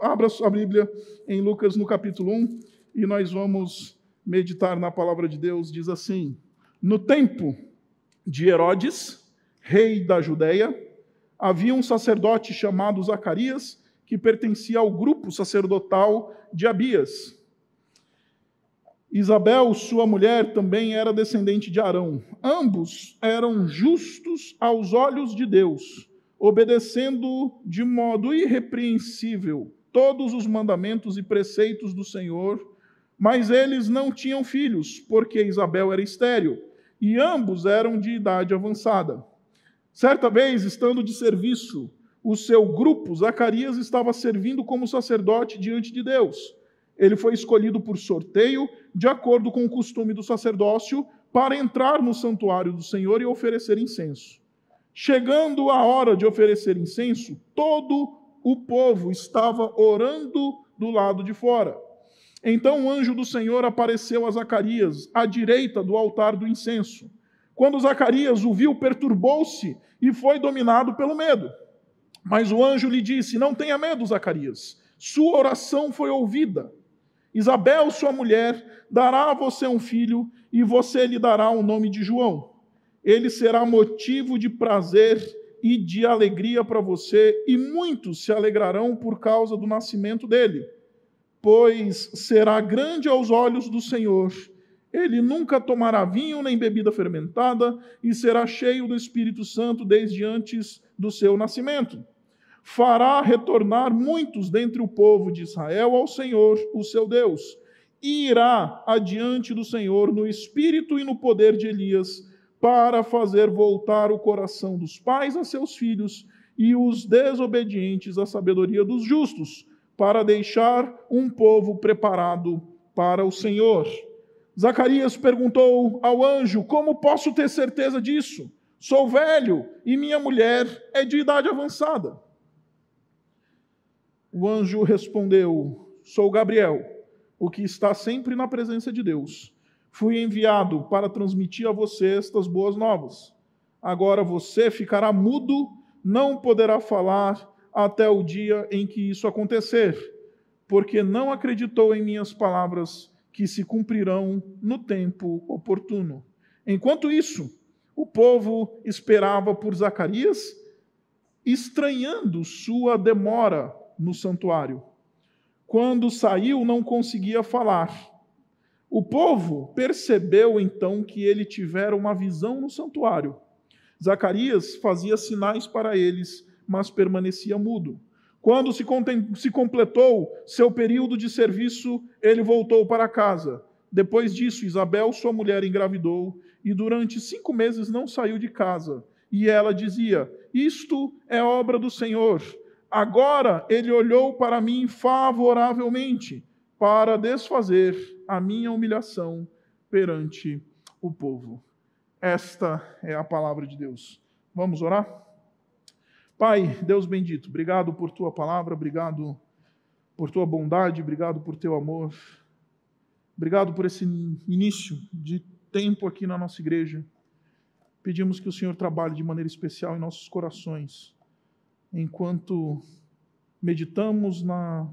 Abra sua Bíblia em Lucas no capítulo 1 e nós vamos meditar na palavra de Deus. Diz assim: no tempo de Herodes, rei da Judéia, havia um sacerdote chamado Zacarias, que pertencia ao grupo sacerdotal de Abias. Isabel, sua mulher, também era descendente de Arão. Ambos eram justos aos olhos de Deus, obedecendo de modo irrepreensível todos os mandamentos e preceitos do Senhor, mas eles não tinham filhos, porque Isabel era estéril, e ambos eram de idade avançada. Certa vez, estando de serviço, o seu grupo, Zacarias, estava servindo como sacerdote diante de Deus. Ele foi escolhido por sorteio, de acordo com o costume do sacerdócio, para entrar no santuário do Senhor e oferecer incenso. Chegando a hora de oferecer incenso, todo o povo estava orando do lado de fora. Então o anjo do Senhor apareceu a Zacarias, à direita do altar do incenso. Quando Zacarias o viu, perturbou-se e foi dominado pelo medo. Mas o anjo lhe disse: não tenha medo, Zacarias, sua oração foi ouvida. Isabel, sua mulher, dará a você um filho, e você lhe dará o nome de João. Ele será motivo de prazer e de alegria para você, e muitos se alegrarão por causa do nascimento dele, pois será grande aos olhos do Senhor. Ele nunca tomará vinho nem bebida fermentada, e será cheio do Espírito Santo desde antes do seu nascimento. Fará retornar muitos dentre o povo de Israel ao Senhor, o seu Deus, e irá adiante do Senhor no espírito e no poder de Elias, para fazer voltar o coração dos pais a seus filhos e os desobedientes à sabedoria dos justos, para deixar um povo preparado para o Senhor. Zacarias perguntou ao anjo: como posso ter certeza disso? Sou velho e minha mulher é de idade avançada. O anjo respondeu: sou Gabriel, o que está sempre na presença de Deus. Fui enviado para transmitir a você estas boas novas. Agora você ficará mudo, não poderá falar até o dia em que isso acontecer, porque não acreditou em minhas palavras, que se cumprirão no tempo oportuno. Enquanto isso, o povo esperava por Zacarias, estranhando sua demora no santuário. Quando saiu, não conseguia falar. O povo percebeu então que ele tivera uma visão no santuário. Zacarias fazia sinais para eles, mas permanecia mudo. Quando se completou seu período de serviço, ele voltou para casa. Depois disso, Isabel, sua mulher, engravidou e durante 5 meses não saiu de casa. E ela dizia: isto é obra do Senhor. Agora ele olhou para mim favoravelmente, para desfazer a minha humilhação perante o povo. Esta é a palavra de Deus. Vamos orar? Pai, Deus bendito, obrigado por tua palavra, obrigado por tua bondade, obrigado por teu amor, obrigado por esse início de tempo aqui na nossa igreja. Pedimos que o Senhor trabalhe de maneira especial em nossos corações, enquanto meditamos na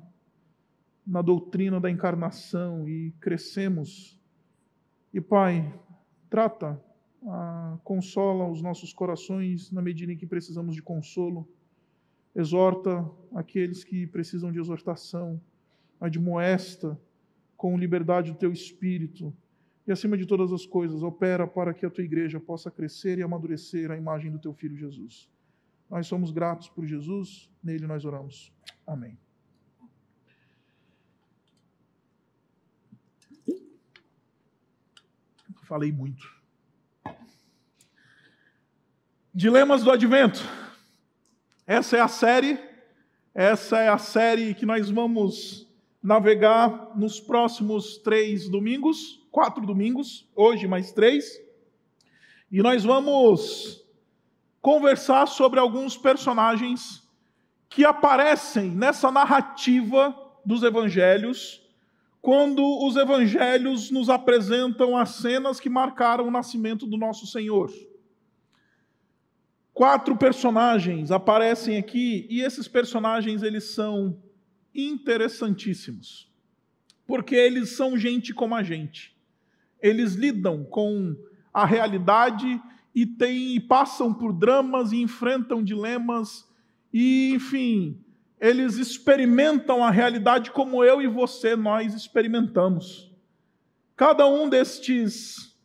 doutrina da encarnação e crescemos. E, Pai, trata, consola os nossos corações na medida em que precisamos de consolo. Exorta aqueles que precisam de exortação. Admoesta com liberdade o teu espírito. E, acima de todas as coisas, opera para que a tua igreja possa crescer e amadurecer à imagem do teu Filho Jesus. Nós somos gratos por Jesus, nele nós oramos. Amém. Falei muito. Dilemas do Advento. Essa é a série que nós vamos navegar nos próximos 4 domingos, hoje mais 3. E nós vamos conversar sobre alguns personagens que aparecem nessa narrativa dos evangelhos, quando os evangelhos nos apresentam as cenas que marcaram o nascimento do nosso Senhor. 4 personagens aparecem aqui, e esses personagens eles são interessantíssimos, porque eles são gente como a gente. Eles lidam com a realidade e passam por dramas e enfrentam dilemas e, enfim, eles experimentam a realidade como eu e você, nós experimentamos. Cada um destes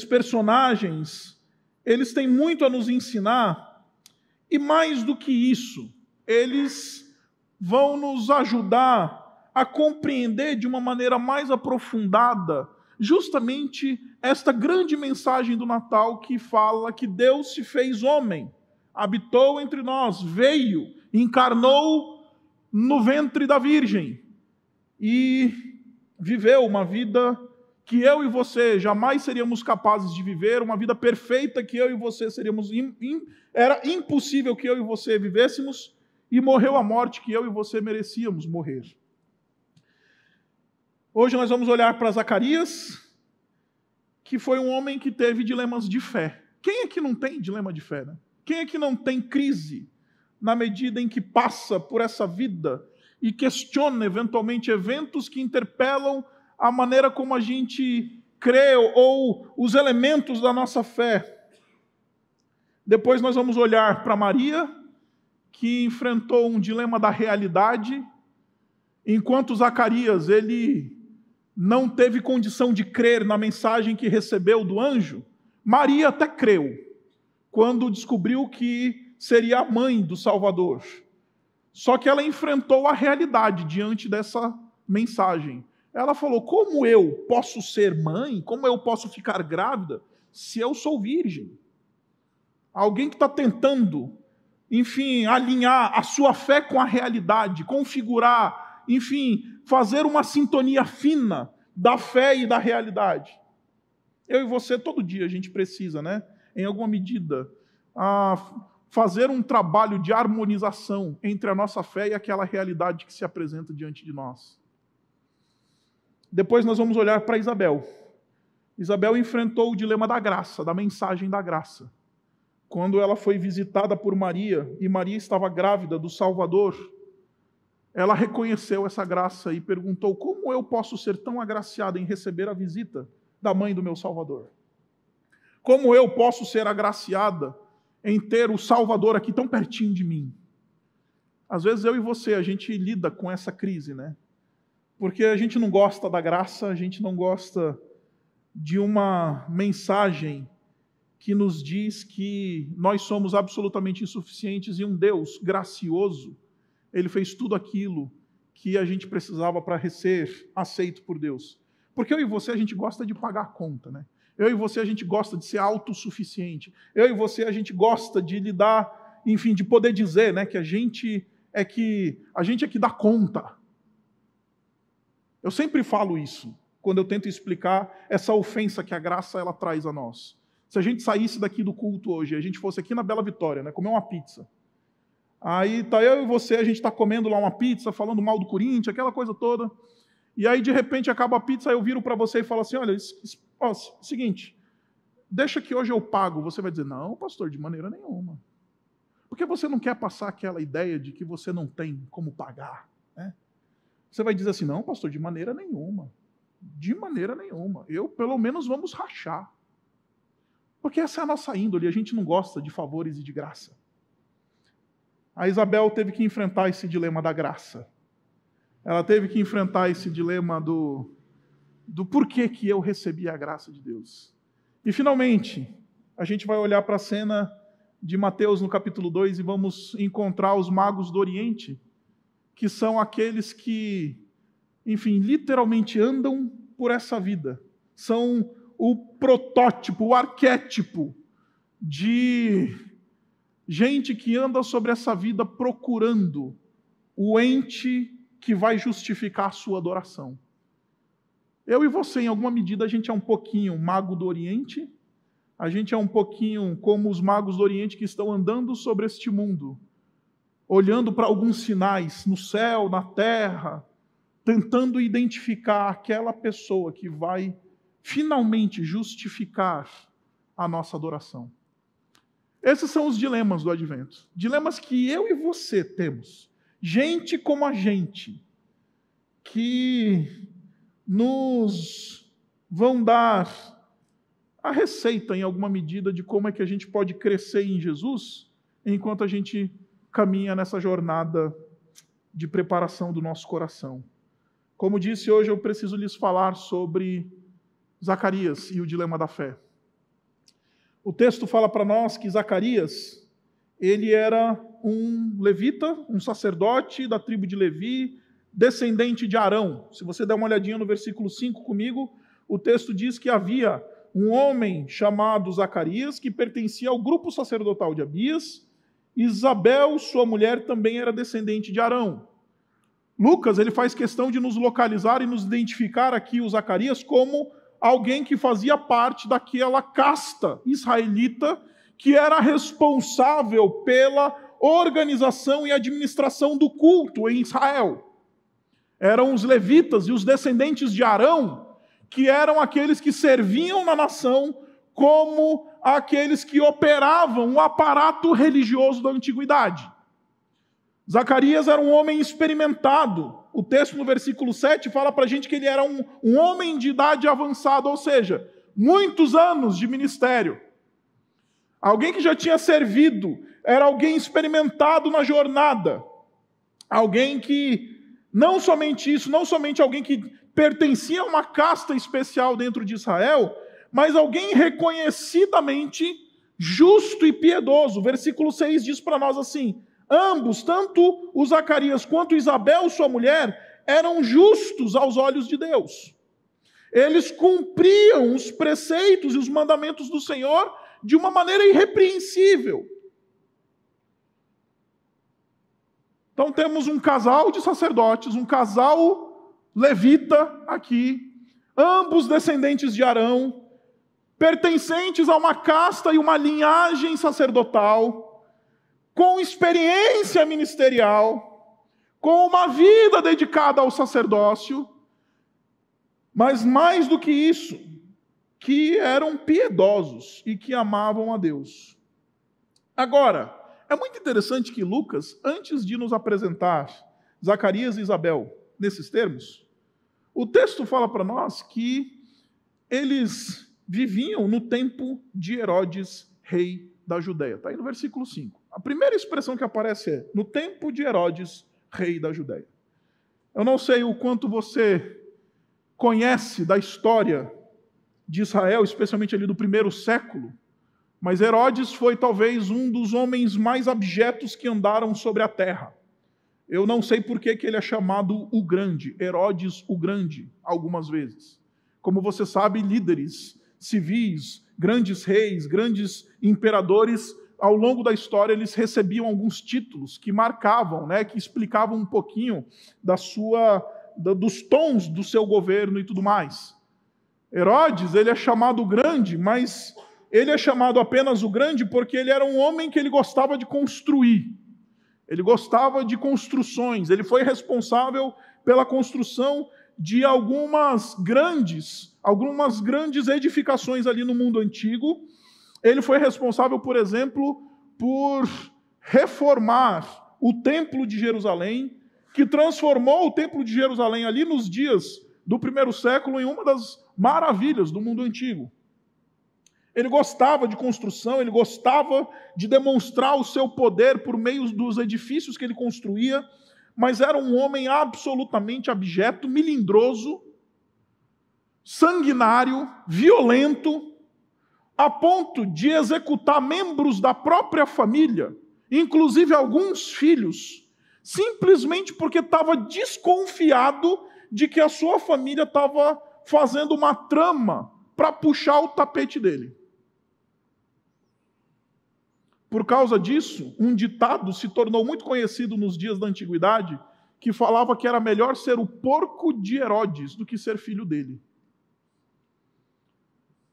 personagens, eles têm muito a nos ensinar, e mais do que isso, eles vão nos ajudar a compreender de uma maneira mais aprofundada justamente esta grande mensagem do Natal que fala que Deus se fez homem, habitou entre nós, veio, encarnou no ventre da Virgem e viveu uma vida que eu e você jamais seríamos capazes de viver, uma vida perfeita que eu e você seríamos... Era impossível que eu e você vivêssemos, e morreu a morte que eu e você merecíamos morrer. Hoje nós vamos olhar para Zacarias, que foi um homem que teve dilemas de fé. Quem é que não tem dilema de fé, né? Quem é que não tem crise na medida em que passa por essa vida e questiona eventualmente eventos que interpelam a maneira como a gente crê ou os elementos da nossa fé? Depois nós vamos olhar para Maria, que enfrentou um dilema da realidade, enquanto Zacarias, ele não teve condição de crer na mensagem que recebeu do anjo. Maria até creu, quando descobriu que seria a mãe do Salvador. Só que ela enfrentou a realidade diante dessa mensagem. Ela falou: como eu posso ser mãe? Como eu posso ficar grávida se eu sou virgem? Alguém que está tentando, enfim, alinhar a sua fé com a realidade, configurar, enfim, fazer uma sintonia fina da fé e da realidade. Eu e você, todo dia, a gente precisa, né, em alguma medida, fazer um trabalho de harmonização entre a nossa fé e aquela realidade que se apresenta diante de nós. Depois nós vamos olhar para Isabel. Isabel enfrentou o dilema da graça, da mensagem da graça. Quando ela foi visitada por Maria, e Maria estava grávida do Salvador, ela reconheceu essa graça e perguntou: como eu posso ser tão agraciada em receber a visita da mãe do meu Salvador? Como eu posso ser agraciada em ter o Salvador aqui tão pertinho de mim? Às vezes eu e você, a gente lida com essa crise, né? Porque a gente não gosta da graça, a gente não gosta de uma mensagem que nos diz que nós somos absolutamente insuficientes e um Deus gracioso, Ele fez tudo aquilo que a gente precisava para ser aceito por Deus. Porque eu e você, a gente gosta de pagar a conta, né? Eu e você, a gente gosta de ser autossuficiente. Eu e você, a gente gosta de lidar, enfim, de poder dizer, né, que a gente é que dá conta. Eu sempre falo isso, quando eu tento explicar essa ofensa que a graça ela traz a nós. Se a gente saísse daqui do culto hoje, a gente fosse aqui na Bela Vitória, né, comer uma pizza. Aí tá eu e você, a gente está comendo lá uma pizza, falando mal do Corinthians, aquela coisa toda. E aí, de repente, acaba a pizza, eu viro para você e falo assim: olha, seguinte, deixa que hoje eu pago. Você vai dizer: não, pastor, de maneira nenhuma. Porque você não quer passar aquela ideia de que você não tem como pagar, né? Você vai dizer assim: não, pastor, de maneira nenhuma. De maneira nenhuma. Eu, pelo menos, vamos rachar. Porque essa é a nossa índole, a gente não gosta de favores e de graça. A Isabel teve que enfrentar esse dilema da graça. Ela teve que enfrentar esse dilema do porquê que eu recebi a graça de Deus. E, finalmente, a gente vai olhar para a cena de Mateus no capítulo 2 e vamos encontrar os magos do Oriente, que são aqueles que, enfim, literalmente andam por essa vida. São o protótipo, o arquétipo de gente que anda sobre essa vida procurando o ente que vai justificar a sua adoração. Eu e você, em alguma medida, a gente é um pouquinho mago do Oriente, a gente é um pouquinho como os magos do Oriente que estão andando sobre este mundo, olhando para alguns sinais no céu, na terra, tentando identificar aquela pessoa que vai finalmente justificar a nossa adoração. Esses são os dilemas do Advento. Dilemas que eu e você temos. gente como a gente, que nos vão dar a receita, em alguma medida, de como é que a gente pode crescer em Jesus, enquanto a gente caminha nessa jornada de preparação do nosso coração. Como disse, hoje eu preciso lhes falar sobre Zacarias e o dilema da fé. O texto fala para nós que Zacarias, ele era um levita, um sacerdote da tribo de Levi, descendente de Arão. Se você der uma olhadinha no versículo 5 comigo, o texto diz que havia um homem chamado Zacarias, que pertencia ao grupo sacerdotal de Abias. Isabel, sua mulher, também era descendente de Arão. Lucas, ele faz questão de nos localizar e nos identificar aqui o Zacarias como alguém que fazia parte daquela casta israelita que era responsável pela organização e administração do culto em Israel. Eram os levitas e os descendentes de Arão, que eram aqueles que serviam na nação como aqueles que operavam o aparato religioso da antiguidade. Zacarias era um homem experimentado. O texto no versículo 7 fala para a gente que ele era um homem de idade avançada, ou seja, muitos anos de ministério. Alguém que já tinha servido, era alguém experimentado na jornada. Alguém que, não somente isso, não somente alguém que pertencia a uma casta especial dentro de Israel, mas alguém reconhecidamente justo e piedoso. O versículo 6 diz para nós assim: ambos, tanto o Zacarias quanto Isabel, sua mulher, eram justos aos olhos de Deus. Eles cumpriam os preceitos e os mandamentos do Senhor de uma maneira irrepreensível. Então temos um casal de sacerdotes, um casal levita aqui, ambos descendentes de Arão, pertencentes a uma casta e uma linhagem sacerdotal, com experiência ministerial, com uma vida dedicada ao sacerdócio, mas mais do que isso, que eram piedosos e que amavam a Deus. Agora, é muito interessante que Lucas, antes de nos apresentar Zacarias e Isabel nesses termos, o texto fala para nós que eles viviam no tempo de Herodes, rei da Judéia. Está aí no versículo 5. A primeira expressão que aparece é no tempo de Herodes, rei da Judéia. Eu não sei o quanto você conhece da história de Israel, especialmente ali do primeiro século, mas Herodes foi talvez um dos homens mais abjetos que andaram sobre a terra. Eu não sei por que ele é chamado o Grande, Herodes o Grande, algumas vezes. Como você sabe, líderes civis, grandes reis, grandes imperadores, ao longo da história eles recebiam alguns títulos que marcavam, que explicavam um pouquinho dos tons do seu governo e tudo mais. Herodes, ele é chamado Grande, mas ele é chamado apenas o Grande porque ele era um homem que ele gostava de construir. Ele gostava de construções. Ele foi responsável pela construção de algumas grandes edificações ali no mundo antigo. Ele foi responsável, por exemplo, por reformar o Templo de Jerusalém, que transformou o Templo de Jerusalém ali nos dias do primeiro século em uma das maravilhas do mundo antigo. Ele gostava de construção, ele gostava de demonstrar o seu poder por meio dos edifícios que ele construía, mas era um homem absolutamente abjeto, melindroso, sanguinário, violento, a ponto de executar membros da própria família, inclusive alguns filhos, simplesmente porque estava desconfiado de que a sua família estava fazendo uma trama para puxar o tapete dele. Por causa disso, um ditado se tornou muito conhecido nos dias da antiguidade, que falava que era melhor ser o porco de Herodes do que ser filho dele.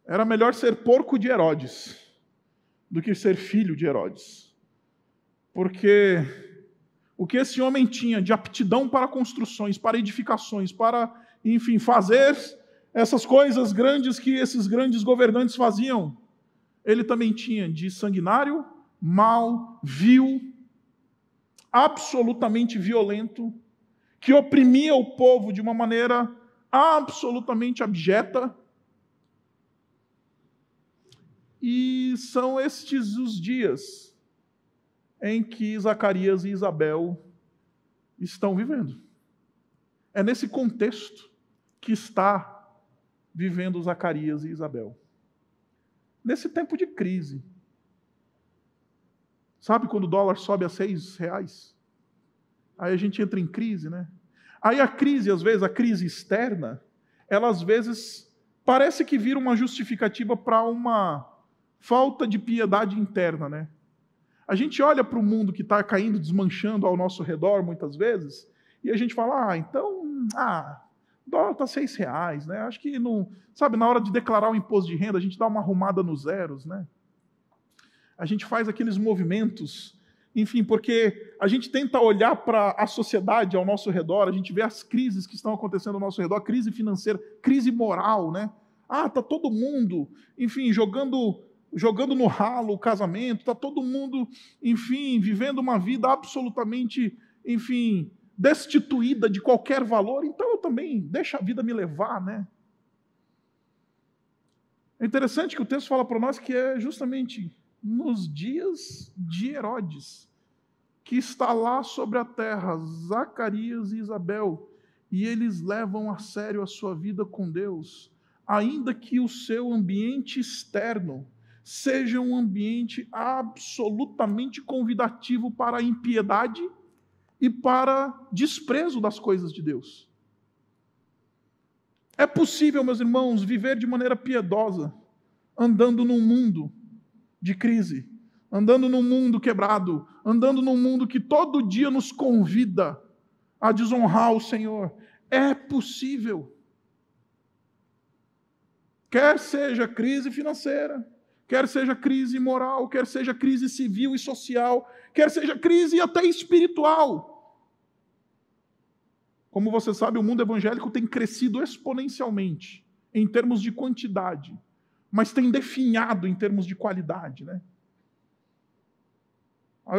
Era melhor ser porco de Herodes do que ser filho de Herodes. Porque o que esse homem tinha de aptidão para construções, para edificações, para, enfim, fazer essas coisas grandes que esses grandes governantes faziam, ele também tinha de sanguinário, mau, vil, absolutamente violento, que oprimia o povo de uma maneira absolutamente abjeta. E são estes os dias em que Zacarias e Isabel estão vivendo. É nesse contexto que está vivendo Zacarias e Isabel. Nesse tempo de crise. Sabe quando o dólar sobe a R$6? Aí a gente entra em crise, né? Aí a crise, às vezes, a crise externa, ela às vezes parece que vira uma justificativa para uma falta de piedade interna, né? A gente olha para o mundo que está caindo, desmanchando ao nosso redor, muitas vezes, e a gente fala, o dólar está R$6, né? Acho que, não, sabe, na hora de declarar o imposto de renda, a gente dá uma arrumada nos zeros, né? A gente faz aqueles movimentos, enfim, porque a gente tenta olhar para a sociedade ao nosso redor, a gente vê as crises que estão acontecendo ao nosso redor, crise financeira, crise moral, né? Tá todo mundo, enfim, jogando no ralo o casamento, está todo mundo, enfim, vivendo uma vida absolutamente, enfim, destituída de qualquer valor, então eu também deixo a vida me levar, né? É interessante que o texto fala para nós que é justamente nos dias de Herodes, que está lá sobre a terra, Zacarias e Isabel, e eles levam a sério a sua vida com Deus, ainda que o seu ambiente externo seja um ambiente absolutamente convidativo para a impiedade e para desprezo das coisas de Deus. É possível, meus irmãos, viver de maneira piedosa, andando num mundo de crise, andando num mundo quebrado, andando num mundo que todo dia nos convida a desonrar o Senhor. É possível. Quer seja crise financeira, quer seja crise moral, quer seja crise civil e social, quer seja crise até espiritual. Como você sabe, o mundo evangélico tem crescido exponencialmente, em termos de quantidade, mas tem definhado em termos de qualidade, né?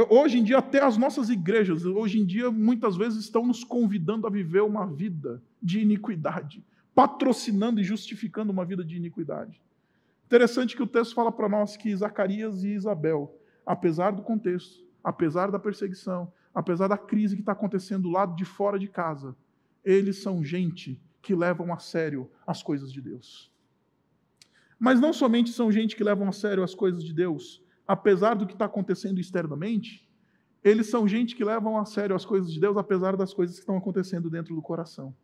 Hoje em dia, até as nossas igrejas, hoje em dia, muitas vezes estão nos convidando a viver uma vida de iniquidade, patrocinando e justificando uma vida de iniquidade. Interessante que o texto fala para nós que Zacarias e Isabel, apesar do contexto, apesar da perseguição, apesar da crise que está acontecendo do lado de fora de casa, eles são gente que levam a sério as coisas de Deus. Mas não somente são gente que levam a sério as coisas de Deus, apesar do que está acontecendo externamente, eles são gente que levam a sério as coisas de Deus, apesar das coisas que estão acontecendo dentro do coração.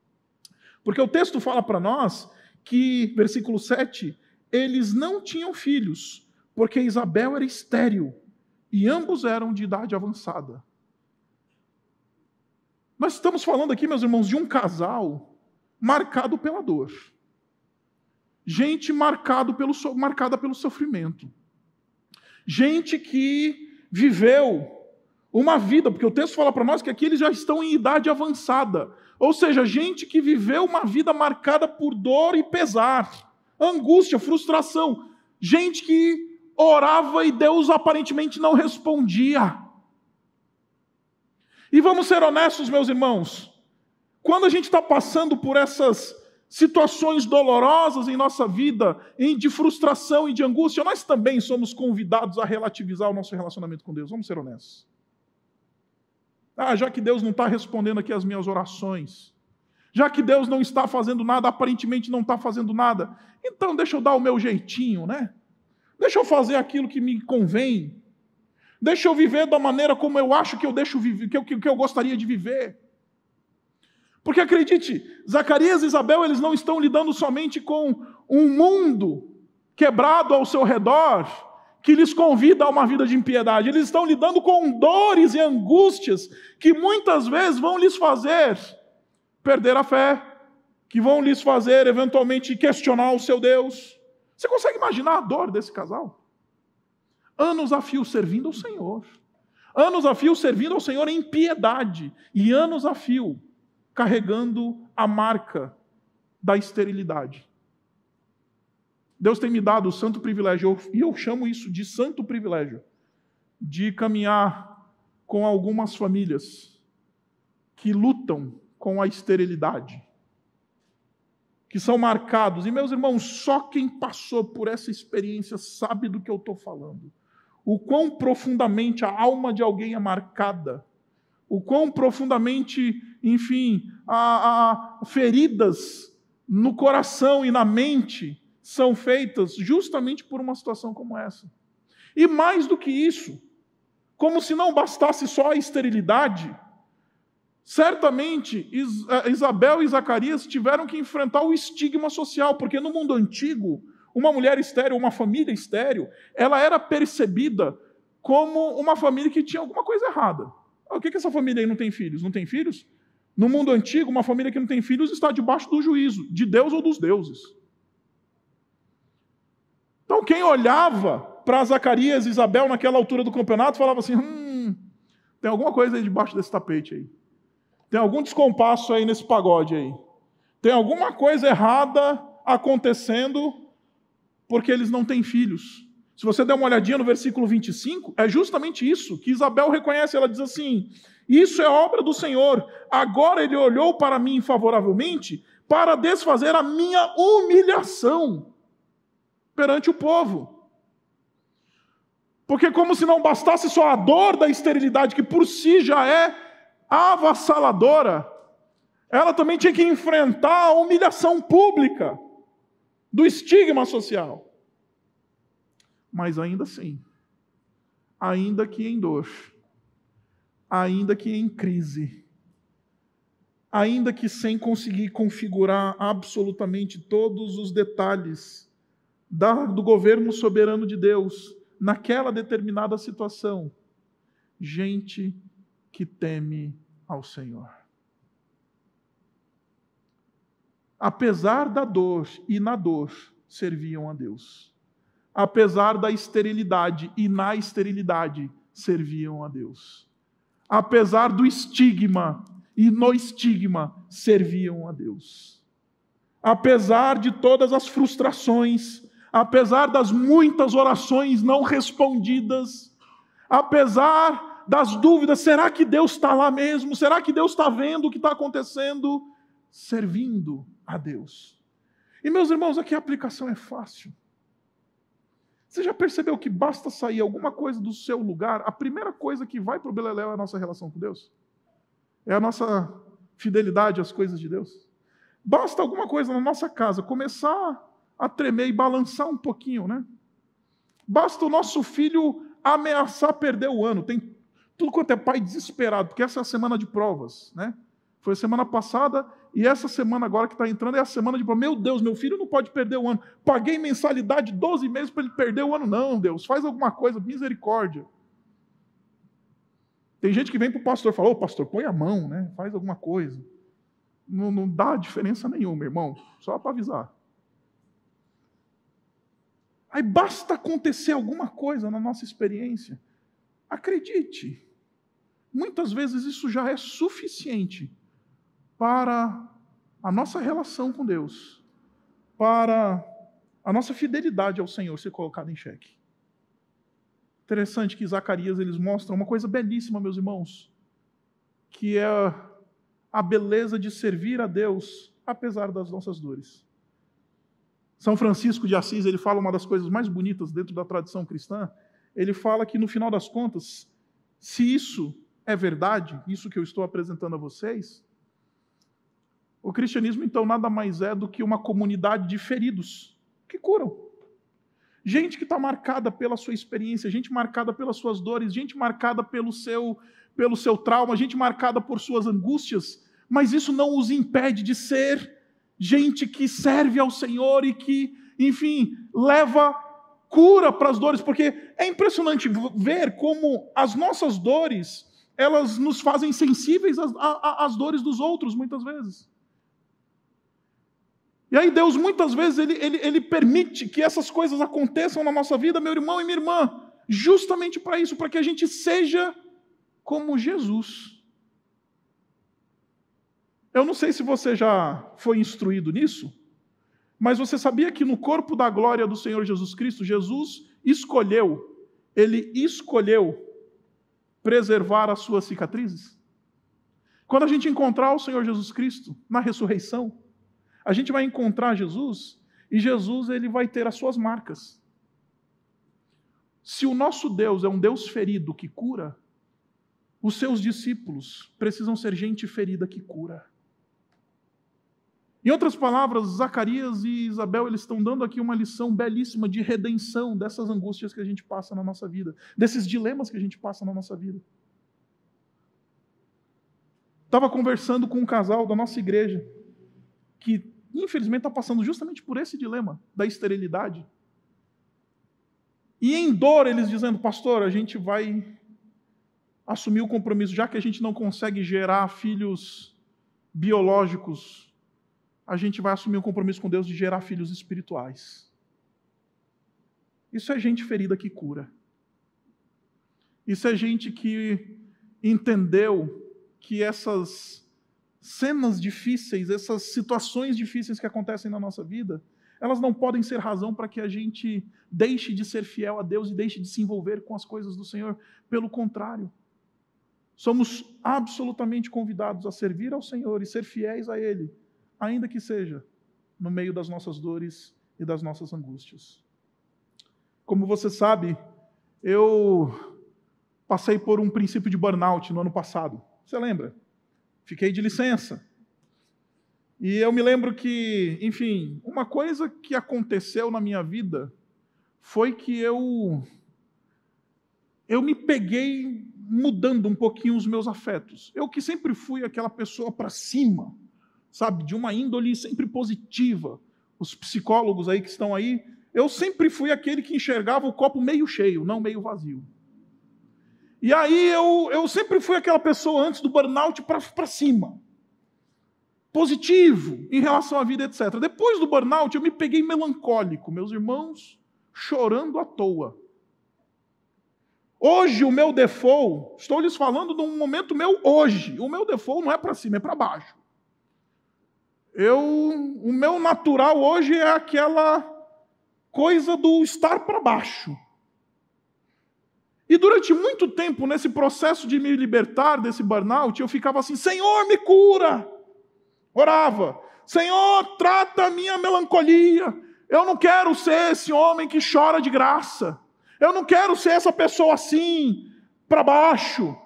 Porque o texto fala para nós que, versículo 7, eles não tinham filhos, porque Isabel era estéril, e ambos eram de idade avançada. Nós estamos falando aqui, meus irmãos, de um casal marcado pela dor. Gente marcada pelo sofrimento. Gente que viveu uma vida, porque o texto fala para nós que aqui eles já estão em idade avançada. Ou seja, gente que viveu uma vida marcada por dor e pesar, angústia, frustração. Gente que orava e Deus aparentemente não respondia. E vamos ser honestos, meus irmãos, quando a gente está passando por essas situações dolorosas em nossa vida, de frustração e de angústia, nós também somos convidados a relativizar o nosso relacionamento com Deus. Vamos ser honestos. Já que Deus não está respondendo aqui as minhas orações, já que Deus não está fazendo nada, aparentemente não está fazendo nada, então deixa eu dar o meu jeitinho, né? Deixa eu fazer aquilo que me convém. Deixa eu viver da maneira como eu acho que eu gostaria de viver. Porque acredite, Zacarias e Isabel, eles não estão lidando somente com um mundo quebrado ao seu redor, que lhes convida a uma vida de impiedade. Eles estão lidando com dores e angústias que muitas vezes vão lhes fazer perder a fé, que vão lhes fazer eventualmente questionar o seu Deus. Você consegue imaginar a dor desse casal? Anos a fio servindo ao Senhor. Anos a fio servindo ao Senhor em piedade. E anos a fio carregando a marca da esterilidade. Deus tem me dado o santo privilégio, e eu chamo isso de santo privilégio, de caminhar com algumas famílias que lutam com a esterilidade, que são marcados. E, meus irmãos, só quem passou por essa experiência sabe do que eu estou falando. O quão profundamente a alma de alguém é marcada, o quão profundamente, enfim, feridas no coração e na mente são feitas justamente por uma situação como essa. E mais do que isso, como se não bastasse só a esterilidade, certamente Isabel e Zacarias tiveram que enfrentar o estigma social, porque no mundo antigo, uma mulher estéril, uma família estéril, ela era percebida como uma família que tinha alguma coisa errada. O que essa família aí não tem filhos? Não tem filhos? No mundo antigo, uma família que não tem filhos está debaixo do juízo, de Deus ou dos deuses. Então, quem olhava para Zacarias e Isabel naquela altura do campeonato, falava assim, tem alguma coisa aí debaixo desse tapete aí. Tem algum descompasso aí nesse pagode aí. Tem alguma coisa errada acontecendo porque eles não têm filhos. Se você der uma olhadinha no versículo 25, é justamente isso que Isabel reconhece. Ela diz assim, isso é obra do Senhor. Agora ele olhou para mim favoravelmente para desfazer a minha humilhação perante o povo. Porque como se não bastasse só a dor da esterilidade, que por si já é avassaladora, ela também tinha que enfrentar a humilhação pública do estigma social. Mas ainda assim, ainda que em dor, ainda que em crise, ainda que sem conseguir configurar absolutamente todos os detalhes do governo soberano de Deus, naquela determinada situação, gente que teme ao Senhor. Apesar da dor e na dor, serviam a Deus. Apesar da esterilidade e na esterilidade, serviam a Deus. Apesar do estigma e no estigma, serviam a Deus. Apesar de todas as frustrações, apesar das muitas orações não respondidas, apesar das dúvidas, será que Deus está lá mesmo? Será que Deus está vendo o que está acontecendo? Servindo a Deus. E meus irmãos, aqui a aplicação é fácil. Você já percebeu que basta sair alguma coisa do seu lugar, a primeira coisa que vai para o beleléu é a nossa relação com Deus? É a nossa fidelidade às coisas de Deus? Basta alguma coisa na nossa casa começar a tremer e balançar um pouquinho, né? Basta o nosso filho ameaçar perder o ano. Tem tudo quanto é pai desesperado, porque essa é a semana de provas, né? Foi a semana passada e essa semana agora que está entrando é a semana de provas. Meu Deus, meu filho não pode perder o ano. Paguei mensalidade 12 meses para ele perder o ano. Não, Deus, faz alguma coisa, misericórdia. Tem gente que vem para o pastor e fala, ô pastor, põe a mão, né? Faz alguma coisa. Não dá diferença nenhuma, irmão. Só para avisar. Aí basta acontecer alguma coisa na nossa experiência. Acredite, muitas vezes isso já é suficiente para a nossa relação com Deus, para a nossa fidelidade ao Senhor ser colocada em xeque. Interessante que Zacarias eles mostram uma coisa belíssima, meus irmãos, que é a beleza de servir a Deus apesar das nossas dores. São Francisco de Assis, ele fala uma das coisas mais bonitas dentro da tradição cristã. Ele fala que, no final das contas, se isso é verdade, isso que eu estou apresentando a vocês, o cristianismo, então, nada mais é do que uma comunidade de feridos que curam. Gente que está marcada pela sua experiência, gente marcada pelas suas dores, gente marcada pelo seu trauma, gente marcada por suas angústias, mas isso não os impede de ser gente que serve ao Senhor e que, enfim, leva cura para as dores, porque é impressionante ver como as nossas dores, elas nos fazem sensíveis às dores dos outros, muitas vezes. E aí Deus, muitas vezes, ele permite que essas coisas aconteçam na nossa vida, meu irmão e minha irmã, justamente para isso, para que a gente seja como Jesus. Eu não sei se você já foi instruído nisso, mas você sabia que no corpo da glória do Senhor Jesus Cristo, Jesus escolheu, ele escolheu preservar as suas cicatrizes? Quando a gente encontrar o Senhor Jesus Cristo na ressurreição, a gente vai encontrar Jesus e Jesus ele vai ter as suas marcas. Se o nosso Deus é um Deus ferido que cura, os seus discípulos precisam ser gente ferida que cura. Em outras palavras, Zacarias e Isabel eles estão dando aqui uma lição belíssima de redenção dessas angústias que a gente passa na nossa vida, desses dilemas que a gente passa na nossa vida. Estava conversando com um casal da nossa igreja que, infelizmente, está passando justamente por esse dilema da esterilidade. E em dor, eles dizendo, pastor, a gente vai assumir o compromisso, já que a gente não consegue gerar filhos biológicos, a gente vai assumir um compromisso com Deus de gerar filhos espirituais. Isso é gente ferida que cura. Isso é gente que entendeu que essas cenas difíceis, essas situações difíceis que acontecem na nossa vida, elas não podem ser razão para que a gente deixe de ser fiel a Deus e deixe de se envolver com as coisas do Senhor. Pelo contrário, somos absolutamente convidados a servir ao Senhor e ser fiéis a Ele, ainda que seja no meio das nossas dores e das nossas angústias. Como você sabe, eu passei por um princípio de burnout no ano passado. Você lembra? Fiquei de licença. E eu me lembro que, enfim, uma coisa que aconteceu na minha vida foi que eu me peguei mudando um pouquinho os meus afetos. Eu que sempre fui aquela pessoa para cima, sabe, de uma índole sempre positiva. Os psicólogos aí que estão aí, eu sempre fui aquele que enxergava o copo meio cheio, não meio vazio. E aí eu sempre fui aquela pessoa antes do burnout para cima. Positivo em relação à vida, etc. Depois do burnout, eu me peguei melancólico, meus irmãos chorando à toa. Hoje o meu default, estou lhes falando de um momento meu hoje, o meu default não é para cima, é para baixo. O meu natural hoje é aquela coisa do estar para baixo. E durante muito tempo, nesse processo de me libertar desse burnout, eu ficava assim, Senhor, me cura! Orava, Senhor, trata a minha melancolia. Eu não quero ser esse homem que chora de graça. Eu não quero ser essa pessoa assim, para baixo.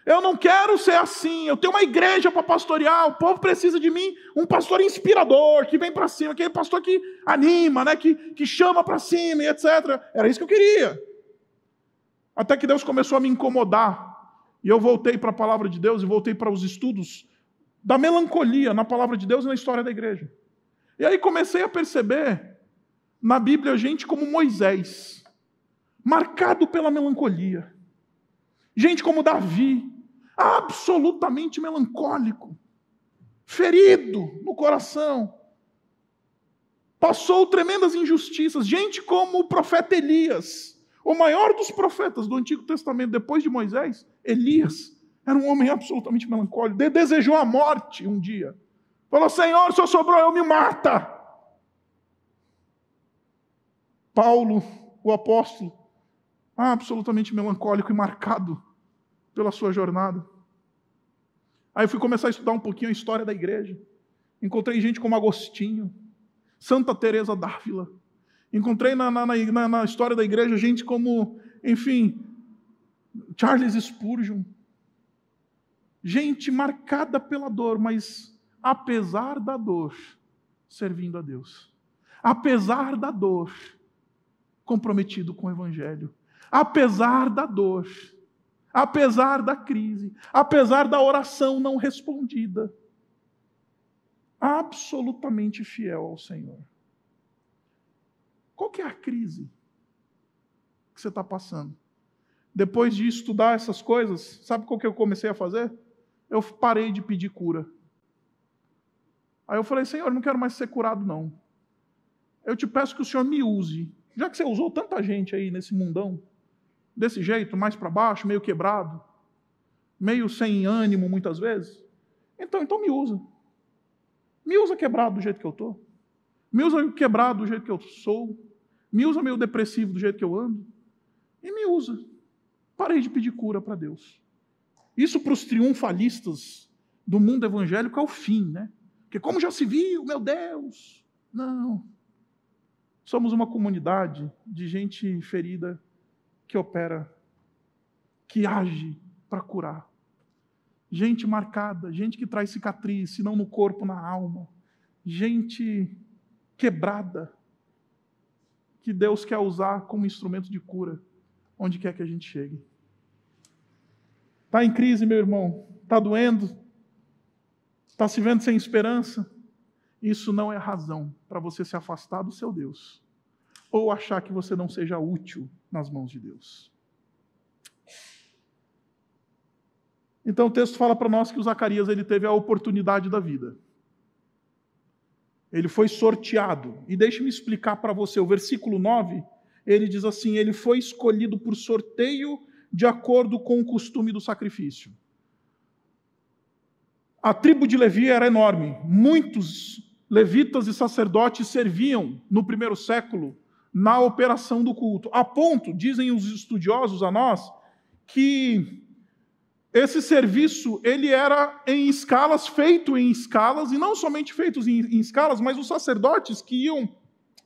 Eu não quero ser assim. Eu tenho uma igreja para pastorear. O povo precisa de mim, um pastor inspirador, que vem para cima, aquele pastor que anima, né? que chama para cima e etc. Era isso que eu queria. Até que Deus começou a me incomodar. E eu voltei para a palavra de Deus e voltei para os estudos da melancolia na palavra de Deus e na história da igreja. E aí comecei a perceber na Bíblia gente como Moisés, marcado pela melancolia. Gente como Davi, absolutamente melancólico, ferido no coração, passou tremendas injustiças. Gente como o profeta Elias, o maior dos profetas do Antigo Testamento depois de Moisés, Elias, era um homem absolutamente melancólico, desejou a morte um dia. Falou, Senhor, se eu sobrou, eu me mata. Paulo, o apóstolo, absolutamente melancólico e marcado pela sua jornada. Aí eu fui começar a estudar um pouquinho a história da igreja. Encontrei gente como Agostinho, Santa Teresa d'Ávila. Encontrei na história da igreja gente como, enfim, Charles Spurgeon. Gente marcada pela dor, mas apesar da dor, servindo a Deus. Apesar da dor, comprometido com o Evangelho. Apesar da dor, apesar da crise, apesar da oração não respondida, absolutamente fiel ao Senhor. Qual que é a crise que você está passando? Depois de estudar essas coisas, sabe qual que eu comecei a fazer? Eu parei de pedir cura. Aí eu falei, Senhor, eu não quero mais ser curado, não. Eu te peço que o Senhor me use. Já que você usou tanta gente aí nesse mundão, desse jeito, mais para baixo, meio quebrado, meio sem ânimo muitas vezes, então me usa. Me usa quebrado do jeito que eu estou. Me usa quebrado do jeito que eu sou. Me usa meio depressivo do jeito que eu ando. E me usa. Parei de pedir cura para Deus. Isso para os triunfalistas do mundo evangélico é o fim, né? Porque como já se viu, meu Deus. Não. Somos uma comunidade de gente ferida que opera, que age para curar. Gente marcada, gente que traz cicatriz, se não no corpo, na alma. Gente quebrada, que Deus quer usar como instrumento de cura, onde quer que a gente chegue. Está em crise, meu irmão? Está doendo? Está se vendo sem esperança? Isso não é razão para você se afastar do seu Deus, ou achar que você não seja útil nas mãos de Deus. Então o texto fala para nós que o Zacarias ele teve a oportunidade da vida. Ele foi sorteado. E deixe-me explicar para você, o versículo 9, ele diz assim, ele foi escolhido por sorteio de acordo com o costume do sacrifício. A tribo de Levi era enorme. Muitos levitas e sacerdotes serviam no primeiro século na operação do culto. A ponto, dizem os estudiosos a nós, que esse serviço ele era em escalas, feito em escalas, e não somente feitos em escalas, mas os sacerdotes que iam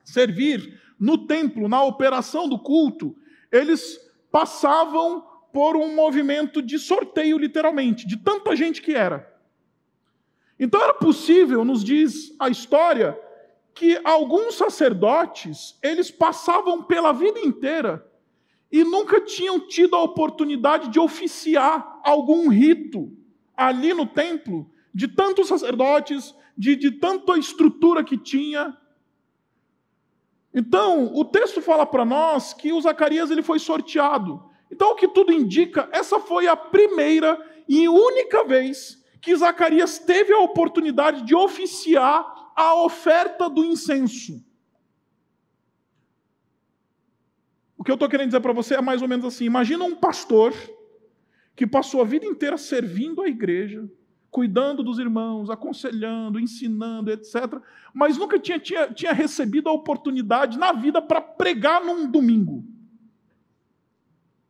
servir no templo, na operação do culto, eles passavam por um movimento de sorteio, literalmente, de tanta gente que era. Então era possível, nos diz a história, que alguns sacerdotes, eles passavam pela vida inteira e nunca tinham tido a oportunidade de oficiar algum rito ali no templo, de tantos sacerdotes, de tanta estrutura que tinha. Então, o texto fala para nós que o Zacarias ele foi sorteado. Então, o que tudo indica, essa foi a primeira e única vez que Zacarias teve a oportunidade de oficiar a oferta do incenso. O que eu estou querendo dizer para você é mais ou menos assim, imagina um pastor que passou a vida inteira servindo a igreja, cuidando dos irmãos, aconselhando, ensinando, etc., mas nunca tinha recebido a oportunidade na vida para pregar num domingo.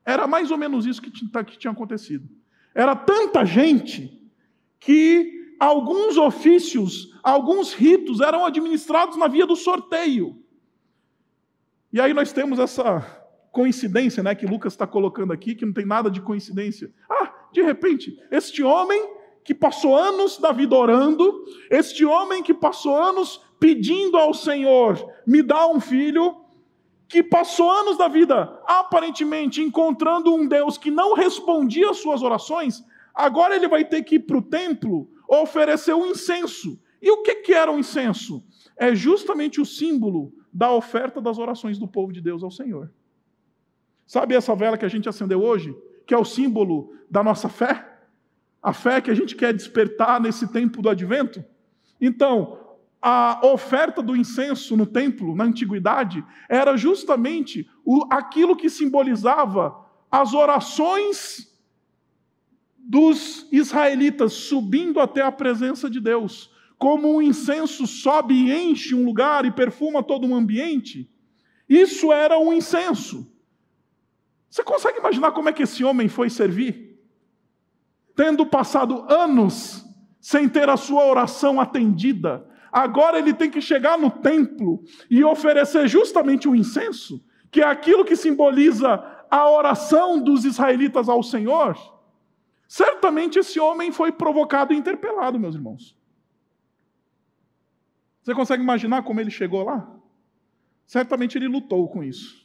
Era mais ou menos isso que tinha acontecido. Era tanta gente que alguns ofícios, alguns ritos eram administrados na via do sorteio. E aí nós temos essa coincidência, né, que Lucas está colocando aqui, que não tem nada de coincidência. De repente, este homem que passou anos da vida orando, este homem que passou anos pedindo ao Senhor, me dá um filho, que passou anos da vida, aparentemente, encontrando um Deus que não respondia às suas orações, agora ele vai ter que ir para o templo oferecer um incenso. E o que era o incenso? É justamente o símbolo da oferta das orações do povo de Deus ao Senhor. Sabe essa vela que a gente acendeu hoje? Que é o símbolo da nossa fé? A fé que a gente quer despertar nesse tempo do advento? Então, a oferta do incenso no templo, na antiguidade, era justamente aquilo que simbolizava as orações dos israelitas subindo até a presença de Deus. Como um incenso sobe e enche um lugar e perfuma todo um ambiente, isso era um incenso. Você consegue imaginar como é que esse homem foi servir? Tendo passado anos sem ter a sua oração atendida, agora ele tem que chegar no templo e oferecer justamente o incenso, que é aquilo que simboliza a oração dos israelitas ao Senhor. Certamente esse homem foi provocado e interpelado, meus irmãos. Você consegue imaginar como ele chegou lá? Certamente ele lutou com isso.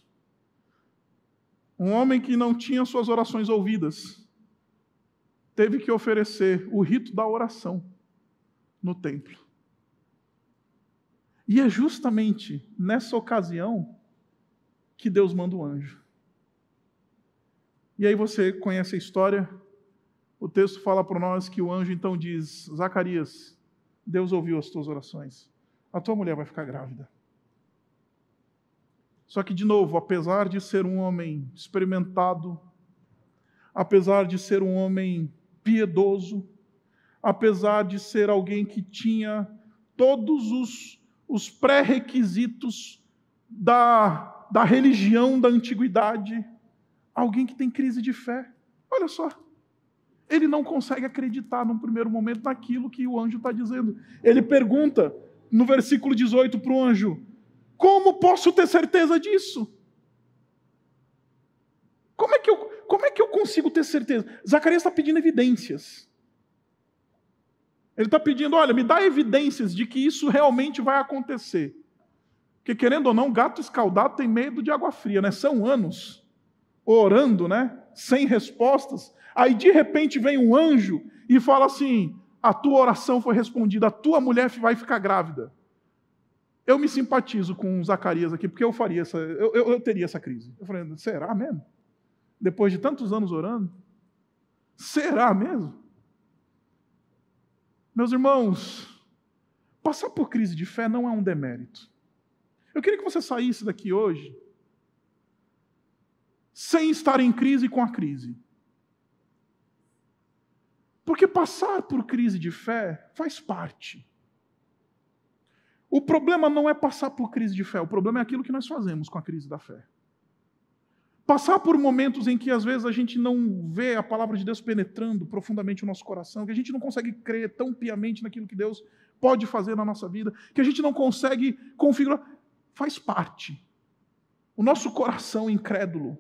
Um homem que não tinha suas orações ouvidas, teve que oferecer o rito da oração no templo. E é justamente nessa ocasião que Deus manda o anjo. E aí você conhece a história? O texto fala para nós que o anjo então diz: Zacarias, Deus ouviu as tuas orações. A tua mulher vai ficar grávida. Só que, de novo, apesar de ser um homem experimentado, apesar de ser um homem piedoso, apesar de ser alguém que tinha todos os pré-requisitos da religião da antiguidade, Alguém que tem crise de fé. Olha só. Ele não consegue acreditar num primeiro momento naquilo que o anjo está dizendo. Ele pergunta, no versículo 18, para o anjo: como posso ter certeza disso? Como é que eu consigo ter certeza? Zacarias está pedindo evidências. Ele está pedindo, olha, me dá evidências de que isso realmente vai acontecer. Porque, querendo ou não, gato escaldado tem medo de água fria, né? São anos orando, né? Sem respostas. Aí, de repente, vem um anjo e fala assim: a tua oração foi respondida, a tua mulher vai ficar grávida. Eu me simpatizo com Zacarias aqui, porque eu faria eu teria essa crise. Eu falei, será mesmo? Depois de tantos anos orando? Será mesmo? Meus irmãos, passar por crise de fé não é um demérito. Eu queria que você saísse daqui hoje sem estar em crise com a crise. Porque passar por crise de fé faz parte. O problema não é passar por crise de fé, o problema é aquilo que nós fazemos com a crise da fé. Passar por momentos em que às vezes a gente não vê a palavra de Deus penetrando profundamente o nosso coração, que a gente não consegue crer tão piamente naquilo que Deus pode fazer na nossa vida, que a gente não consegue configurar, faz parte. O nosso coração incrédulo,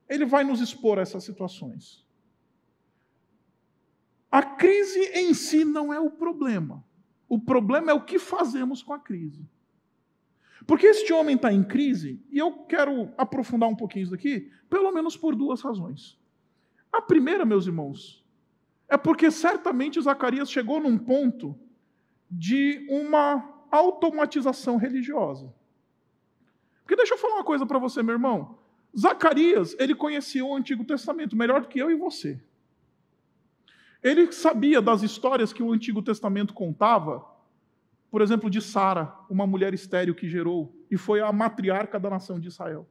ele vai nos expor a essas situações. A crise em si não é o problema. O problema é o que fazemos com a crise. Porque este homem está em crise, e eu quero aprofundar um pouquinho isso daqui, pelo menos por duas razões. A primeira, meus irmãos, é porque certamente Zacarias chegou num ponto de uma automatização religiosa. Porque deixa eu falar uma coisa para você, meu irmão. Zacarias, ele conhecia o Antigo Testamento melhor do que eu e você. Ele sabia das histórias que o Antigo Testamento contava, por exemplo, de Sara, uma mulher estéril que gerou e foi a matriarca da nação de Israel.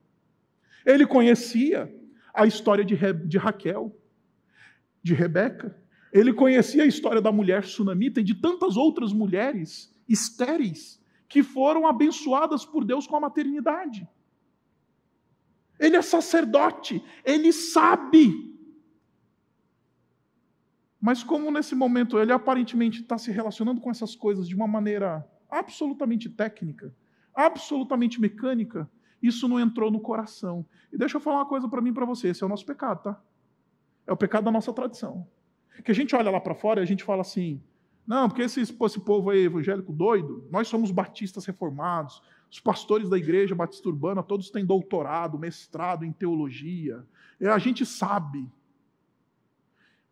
Ele conhecia a história de Raquel, de Rebeca. Ele conhecia a história da mulher sunamita e de tantas outras mulheres estéreis que foram abençoadas por Deus com a maternidade. Ele é sacerdote, ele sabe. Mas como nesse momento ele aparentemente está se relacionando com essas coisas de uma maneira absolutamente técnica, absolutamente mecânica, isso não entrou no coração. E deixa eu falar uma coisa para mim e para você, esse é o nosso pecado, tá? É o pecado da nossa tradição. Que a gente olha lá para fora e a gente fala assim, não, porque esse povo aí evangélico doido, nós somos batistas reformados, os pastores da igreja batista urbana, todos têm doutorado, mestrado em teologia, e a gente sabe.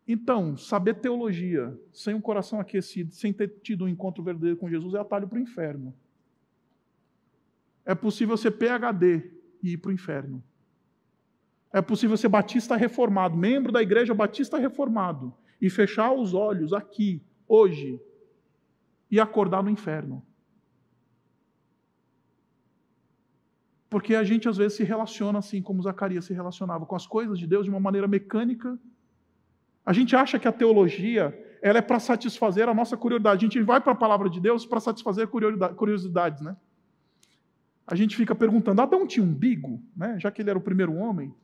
Então, saber teologia sem um coração aquecido, sem ter tido um encontro verdadeiro com Jesus, é atalho para o inferno. É possível ser PhD e ir para o inferno. É possível ser batista reformado, membro da igreja batista reformado, e fechar os olhos aqui, hoje, e acordar no inferno. Porque a gente às vezes se relaciona assim como Zacarias se relacionava com as coisas de Deus de uma maneira mecânica. A gente acha que a teologia ela é para satisfazer a nossa curiosidade. A gente vai para a palavra de Deus para satisfazer curiosidades, né? A gente fica perguntando, Adão tinha umbigo, né? Já que ele era o primeiro homem?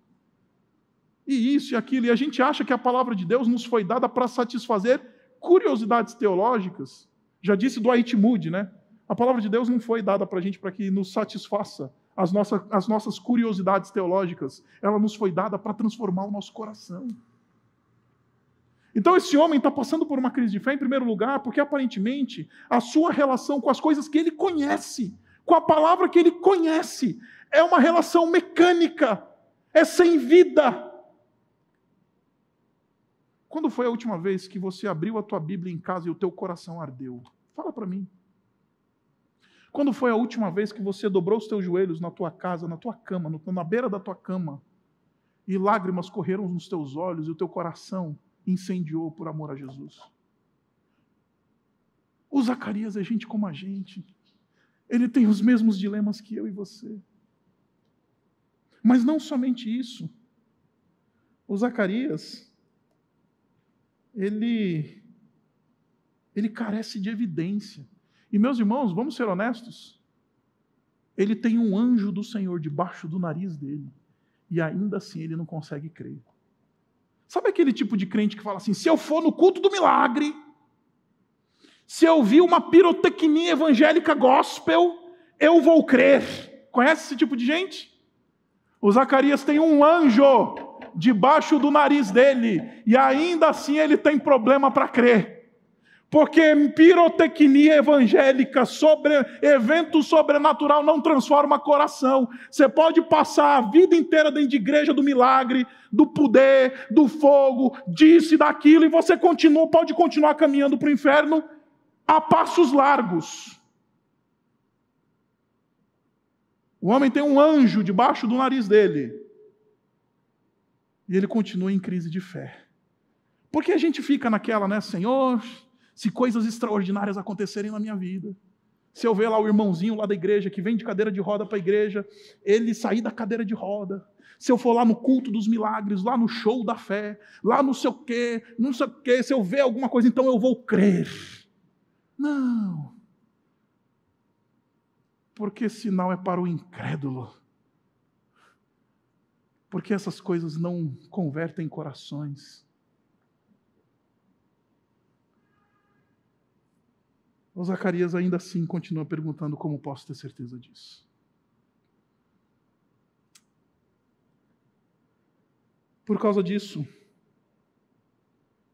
E isso e aquilo. E a gente acha que a palavra de Deus nos foi dada para satisfazer curiosidades teológicas. Já disse Dwight Moody, né? A palavra de Deus não foi dada para a gente para que nos satisfaça as nossas curiosidades teológicas. Ela nos foi dada para transformar o nosso coração. Então esse homem está passando por uma crise de fé, em primeiro lugar, porque aparentemente a sua relação com as coisas que ele conhece, com a palavra que ele conhece, é uma relação mecânica, é sem vida. Quando foi a última vez que você abriu a tua Bíblia em casa e o teu coração ardeu? Fala para mim. Quando foi a última vez que você dobrou os teus joelhos na tua casa, na tua cama, na beira da tua cama, e lágrimas correram nos teus olhos e o teu coração incendiou por amor a Jesus? O Zacarias é gente como a gente. Ele tem os mesmos dilemas que eu e você. Mas não somente isso. O Zacarias, ele carece de evidência. E meus irmãos, vamos ser honestos, ele tem um anjo do Senhor debaixo do nariz dele, e ainda assim ele não consegue crer. Sabe aquele tipo de crente que fala assim, se eu for no culto do milagre, se eu vir uma pirotecnia evangélica gospel, eu vou crer. Conhece esse tipo de gente? O Zacarias tem um anjo debaixo do nariz dele, e ainda assim ele tem problema para crer. Porque pirotecnia evangélica, evento sobrenatural não transforma coração. Você pode passar a vida inteira dentro de igreja do milagre, do poder, do fogo, disso e daquilo, e você pode continuar caminhando para o inferno a passos largos. O homem tem um anjo debaixo do nariz dele. E ele continua em crise de fé. Porque a gente fica naquela, né, Senhor, se coisas extraordinárias acontecerem na minha vida, se eu ver lá o irmãozinho lá da igreja, que vem de cadeira de roda para a igreja, ele sair da cadeira de roda, se eu for lá no culto dos milagres, lá no show da fé, lá no sei o quê, não sei o quê, se eu ver alguma coisa, então eu vou crer. Não. Porque sinal é para o incrédulo. Porque essas coisas não convertem corações. O Zacarias ainda assim continua perguntando como posso ter certeza disso. Por causa disso,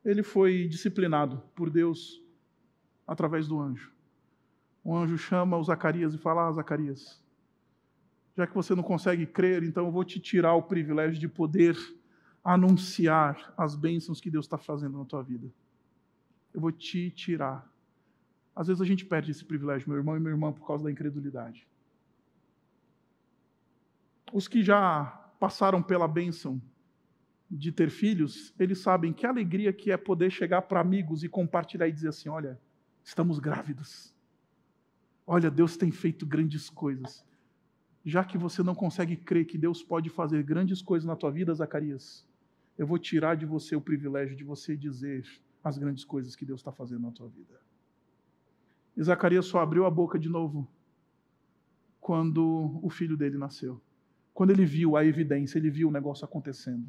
ele foi disciplinado por Deus através do anjo. O anjo chama o Zacarias e fala, Zacarias, já que você não consegue crer, então eu vou te tirar o privilégio de poder anunciar as bênçãos que Deus está fazendo na tua vida. Eu vou te tirar. Às vezes a gente perde esse privilégio, meu irmão e minha irmã, por causa da incredulidade. Os que já passaram pela bênção de ter filhos, eles sabem que alegria que é poder chegar para amigos e compartilhar e dizer assim, olha, estamos grávidos. Olha, Deus tem feito grandes coisas. Já que você não consegue crer que Deus pode fazer grandes coisas na tua vida, Zacarias, eu vou tirar de você o privilégio de você dizer as grandes coisas que Deus está fazendo na tua vida. E Zacarias só abriu a boca de novo quando o filho dele nasceu. Quando ele viu a evidência, ele viu o negócio acontecendo.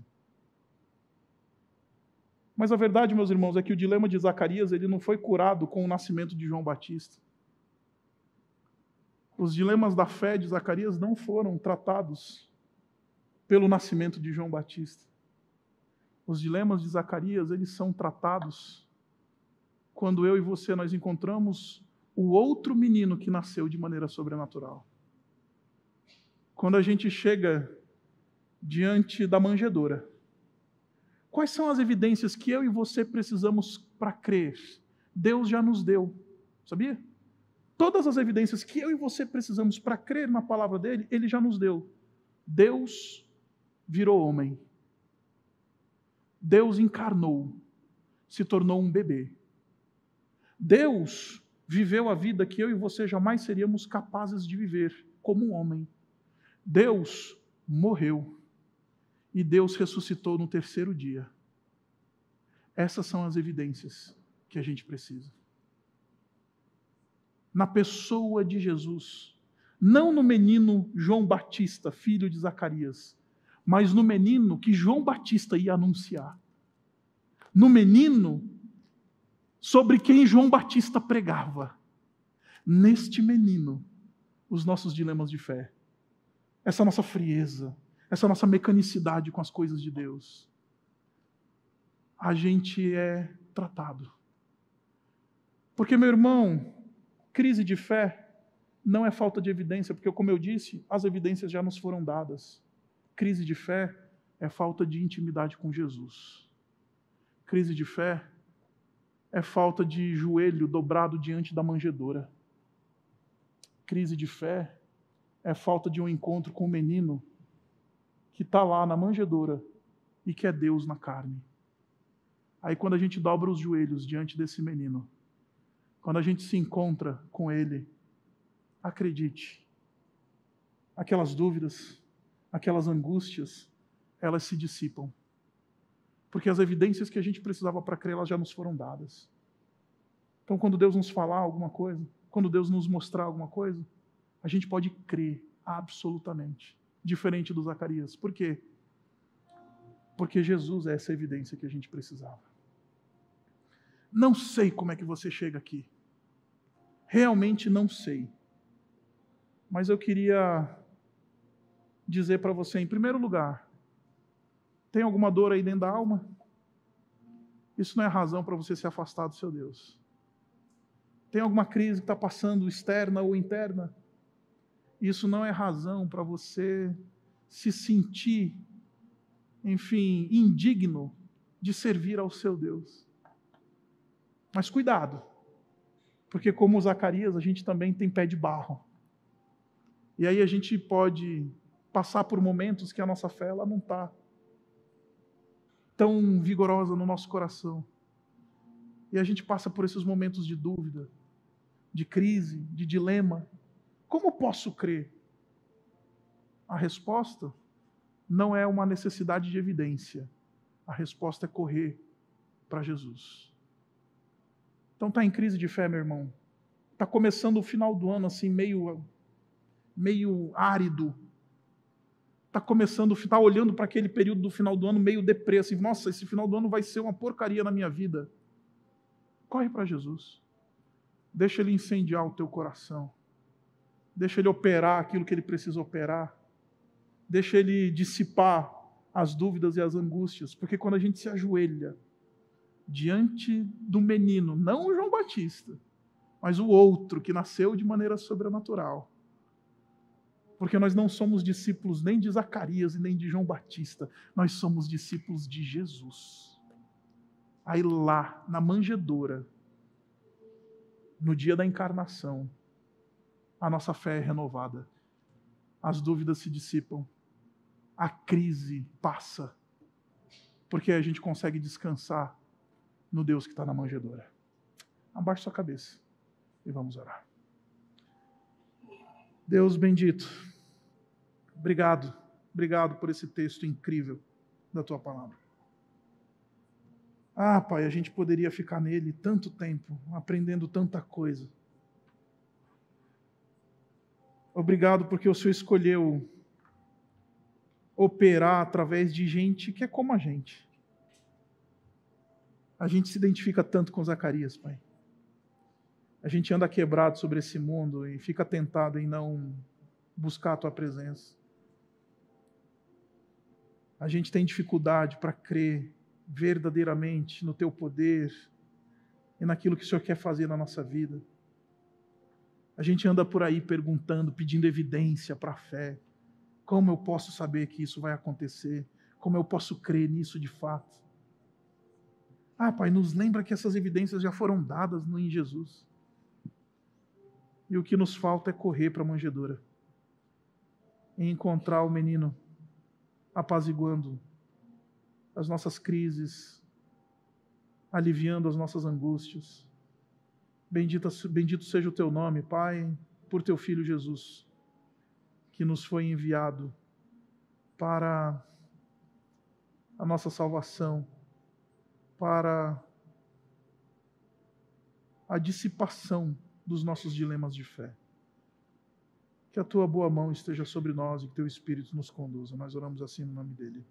Mas a verdade, meus irmãos, é que o dilema de Zacarias ele não foi curado com o nascimento de João Batista. Os dilemas da fé de Zacarias não foram tratados pelo nascimento de João Batista. Os dilemas de Zacarias, eles são tratados quando eu e você nós encontramos o outro menino que nasceu de maneira sobrenatural. Quando a gente chega diante da manjedoura, quais são as evidências que eu e você precisamos para crer? Deus já nos deu, sabia? Todas as evidências que eu e você precisamos para crer na palavra dele, ele já nos deu. Deus virou homem. Deus encarnou, se tornou um bebê. Deus viveu a vida que eu e você jamais seríamos capazes de viver como um homem. Deus morreu e Deus ressuscitou no terceiro dia. Essas são as evidências que a gente precisa. Na pessoa de Jesus, não no menino João Batista, filho de Zacarias, mas no menino que João Batista ia anunciar. No menino sobre quem João Batista pregava. Neste menino, os nossos dilemas de fé, essa nossa frieza, essa nossa mecanicidade com as coisas de Deus, a gente é tratado. Porque, meu irmão, crise de fé não é falta de evidência, porque, como eu disse, as evidências já nos foram dadas. Crise de fé é falta de intimidade com Jesus. Crise de fé é falta de joelho dobrado diante da manjedoura. Crise de fé é falta de um encontro com o menino que está lá na manjedoura e que é Deus na carne. Aí quando a gente dobra os joelhos diante desse menino, quando a gente se encontra com ele, acredite, aquelas dúvidas, aquelas angústias, elas se dissipam. Porque as evidências que a gente precisava para crer, elas já nos foram dadas. Então, quando Deus nos falar alguma coisa, quando Deus nos mostrar alguma coisa, a gente pode crer absolutamente, diferente do Zacarias. Por quê? Porque Jesus é essa evidência que a gente precisava. Não sei como é que você chega aqui. Realmente não sei. Mas eu queria dizer para você, em primeiro lugar, tem alguma dor aí dentro da alma? Isso não é razão para você se afastar do seu Deus. Tem alguma crise que está passando, externa ou interna? Isso não é razão para você se sentir, enfim, indigno de servir ao seu Deus. Mas cuidado, porque como Zacarias, a gente também tem pé de barro. E aí a gente pode passar por momentos que a nossa fé ela não está tão vigorosa no nosso coração. E a gente passa por esses momentos de dúvida, de crise, de dilema. Como posso crer? A resposta não é uma necessidade de evidência. A resposta é correr para Jesus. Então está em crise de fé, meu irmão. Está começando o final do ano assim, meio árido. Está olhando para aquele período do final do ano meio deprê, assim, nossa, esse final do ano vai ser uma porcaria na minha vida. Corre para Jesus. Deixa Ele incendiar o teu coração. Deixa Ele operar aquilo que Ele precisa operar. Deixa Ele dissipar as dúvidas e as angústias. Porque quando a gente se ajoelha diante do menino, não o João Batista, mas o outro que nasceu de maneira sobrenatural. Porque nós não somos discípulos nem de Zacarias e nem de João Batista. Nós somos discípulos de Jesus. Aí lá, na manjedoura, no dia da encarnação, a nossa fé é renovada. As dúvidas se dissipam. A crise passa. Porque a gente consegue descansar no Deus que está na manjedoura. Abaixe sua cabeça e vamos orar. Deus bendito, obrigado por esse texto incrível da Tua Palavra. Ah, Pai, a gente poderia ficar nele tanto tempo, aprendendo tanta coisa. Obrigado porque o Senhor escolheu operar através de gente que é como a gente. A gente se identifica tanto com Zacarias, Pai. A gente anda quebrado sobre esse mundo e fica tentado em não buscar a Tua presença. A gente tem dificuldade para crer verdadeiramente no Teu poder e naquilo que o Senhor quer fazer na nossa vida. A gente anda por aí perguntando, pedindo evidência para a fé. Como eu posso saber que isso vai acontecer? Como eu posso crer nisso de fato? Ah, Pai, nos lembra que essas evidências já foram dadas em Jesus. E o que nos falta é correr para a manjedoura e encontrar o menino apaziguando as nossas crises, aliviando as nossas angústias. Bendito seja o Teu nome, Pai, por Teu Filho Jesus, que nos foi enviado para a nossa salvação, para a dissipação dos nossos dilemas de fé. Que a Tua boa mão esteja sobre nós e que Teu Espírito nos conduza. Nós oramos assim no nome dEle.